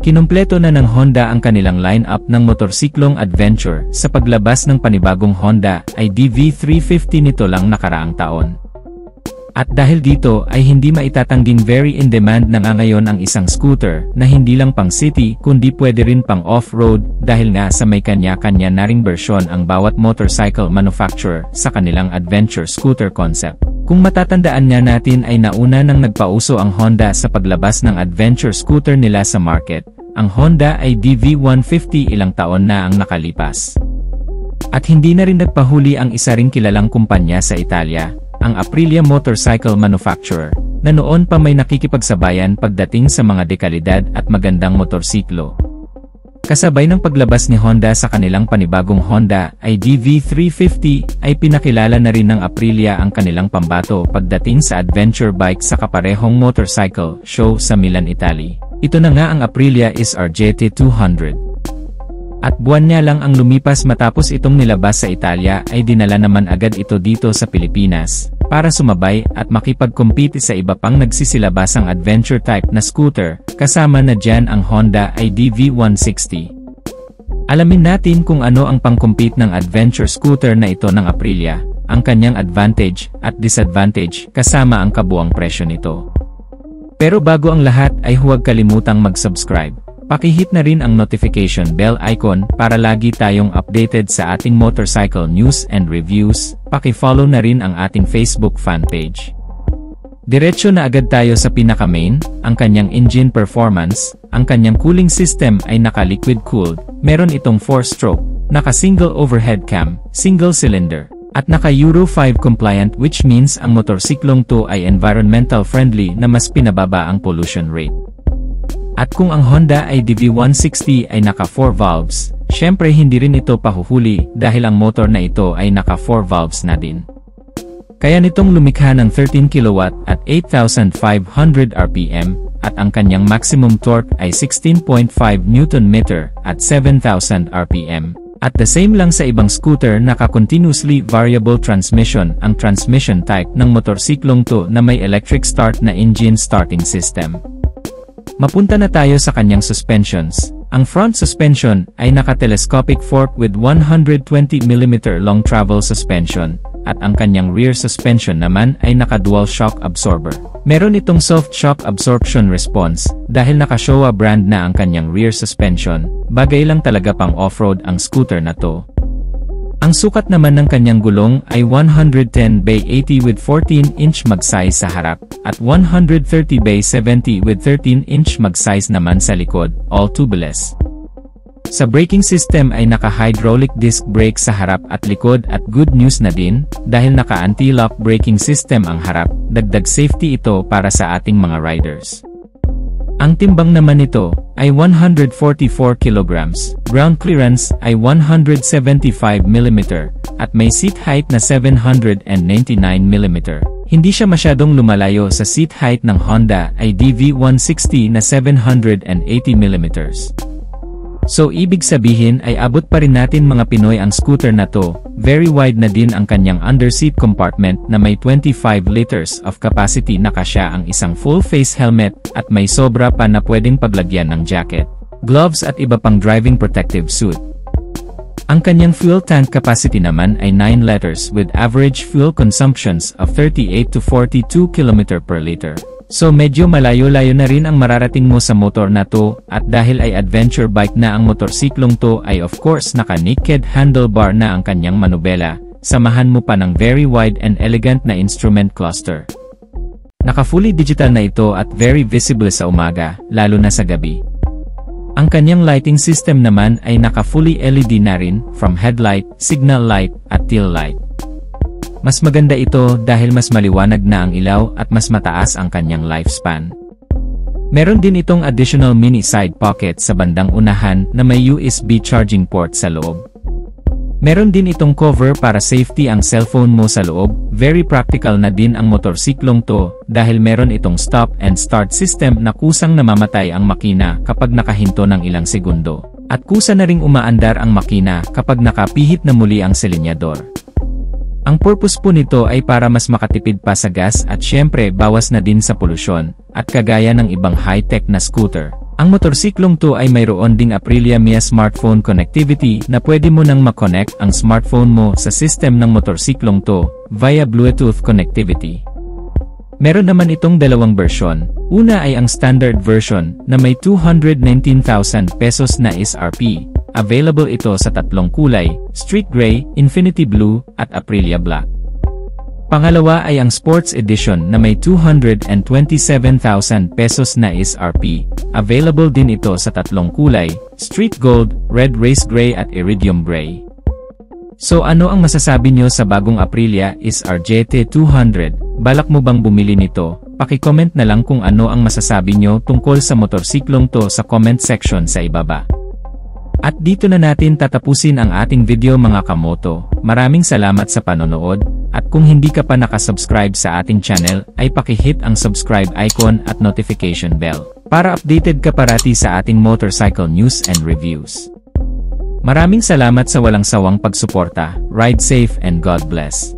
Kinumpleto na ng Honda ang kanilang lineup ng motorsiklong adventure sa paglabas ng panibagong Honda ID.V350 nito lang nakaraang taon. At dahil dito ay hindi maitatangging very in demand na nga ngayon ang isang scooter na hindi lang pang city kundi pwede rin pang off-road dahil nga sa may kanya-kanya na ring bersyon ang bawat motorcycle manufacturer sa kanilang adventure scooter concept. Kung matatandaan nga natin ay nauna nang nagpauso ang Honda sa paglabas ng adventure scooter nila sa market, ang Honda ID.V150 ilang taon na ang nakalipas. At hindi na rin nagpahuli ang isa ring kilalang kumpanya sa Italia, ang Aprilia motorcycle manufacturer, na noon pa may nakikipagsabayan pagdating sa mga dekalidad at magandang motorsiklo. Kasabay ng paglabas ni Honda sa kanilang panibagong Honda ID.V350 ay pinakilala na rin ng Aprilia ang kanilang pambato pagdating sa adventure bike sa kaparehong motorcycle show sa Milan, Italy. Ito na nga ang Aprilia SR GT200. At buwan niya lang ang lumipas matapos itong nilabas sa Italia ay dinala naman agad ito dito sa Pilipinas, para sumabay at makipag-compete sa iba pang nagsisilabasang adventure type na scooter, kasama na dyan ang Honda ID.V160. Alamin natin kung ano ang pang-compete ng adventure scooter na ito ng Aprilia, ang kanyang advantage at disadvantage kasama ang kabuang presyo nito. Pero bago ang lahat ay huwag kalimutang mag-subscribe. Pakihit na rin ang notification bell icon para lagi tayong updated sa ating motorcycle news and reviews. Paki-follow na rin ang ating Facebook fan page. Diretso na agad tayo sa pinaka-main, ang kanyang engine performance. Ang kanyang cooling system ay naka-liquid cooled, meron itong 4-stroke, naka-single overhead cam, single cylinder, at naka-Euro 5 compliant, which means ang motorsiklong to ay environmental friendly na mas pinababa ang pollution rate. At kung ang Honda ID.V160 ay naka 4 valves, syempre hindi rin ito pahuhuli dahil ang motor na ito ay naka 4 valves na din. Kaya nitong lumikha ng 13 kW at 8,500 RPM, at ang kanyang maximum torque ay 16.5 Nm at 7,000 RPM. At the same lang sa ibang scooter naka-continuously variable transmission ang transmission type ng motorsiklong to na may electric start na engine starting system. Mapunta na tayo sa kanyang suspensions. Ang front suspension ay naka-telescopic fork with 120mm long travel suspension, at ang kanyang rear suspension naman ay naka-dual shock absorber. Meron itong soft shock absorption response, dahil naka-Showa brand na ang kanyang rear suspension, bagay lang talaga pang off-road ang scooter na to. Ang sukat naman ng kanyang gulong ay 110/80 with 14-inch mag-size sa harap, at 130/70 with 13-inch mag-size naman sa likod, all tubeless. Sa braking system ay naka-hydraulic disc brake sa harap at likod, at good news na din, dahil naka-anti-lock braking system ang harap, dagdag safety ito para sa ating mga riders. Ang timbang naman nito ay 144 kg, ground clearance ay 175mm, at may seat height na 799mm. Hindi siya masyadong lumalayo sa seat height ng Honda ID.V160 na 780mm. So ibig sabihin ay abot pa rin natin mga Pinoy ang scooter na to. Very wide na din ang kanyang underseat compartment na may 25 liters of capacity na kasya ang isang full face helmet, at may sobra pa na pwedeng paglagyan ng jacket, gloves at iba pang driving protective suit. Ang kanyang fuel tank capacity naman ay 9 liters with average fuel consumptions of 38 to 42 km per liter. So medyo malayo-layo na rin ang mararating mo sa motor na to, at dahil ay adventure bike na ang motorsiklong to ay of course naka-naked handlebar na ang kanyang manubela, samahan mo pa ng very wide and elegant na instrument cluster. Naka-fully digital na ito at very visible sa umaga, lalo na sa gabi. Ang kanyang lighting system naman ay naka-fully LED na rin, from headlight, signal light, at tail light. Mas maganda ito dahil mas maliwanag na ang ilaw at mas mataas ang kanyang lifespan. Meron din itong additional mini side pocket sa bandang unahan na may USB charging port sa loob. Meron din itong cover para safety ang cellphone mo sa loob. Very practical na din ang motorsiklong to dahil meron itong stop and start system na kusang namamatay ang makina kapag nakahinto ng ilang segundo, at kusa na ring umaandar ang makina kapag nakapihit na muli ang silinyador. Ang purpose po nito ay para mas makatipid pa sa gas at syempre bawas na din sa polusyon, at kagaya ng ibang high-tech na scooter, Ang motorsiklong to ay mayroon ding Aprilia Mia smartphone connectivity na pwede mo nang makonect ang smartphone mo sa system ng motorsiklong to via Bluetooth connectivity. Meron naman itong dalawang version. Una ay ang standard version na may 219,000 pesos na SRP. Available ito sa tatlong kulay, Street Gray, Infinity Blue, at Aprilia Black. Pangalawa ay ang Sports Edition na may 227,000 pesos na SRP. Available din ito sa tatlong kulay, Street Gold, Red Race Gray at Iridium Gray. So ano ang masasabi nyo sa bagong Aprilia SR GT200? Balak mo bang bumili nito? Paki-comment na lang kung ano ang masasabi nyo tungkol sa motorsiklong to sa comment section sa ibaba. At dito na natin tatapusin ang ating video mga kamoto. Maraming salamat sa panonood, at kung hindi ka pa nakasubscribe sa ating channel, ay paki-hit ang subscribe icon at notification bell, para updated ka parati sa ating motorcycle news and reviews. Maraming salamat sa walang sawang pagsuporta. Ride safe and God bless.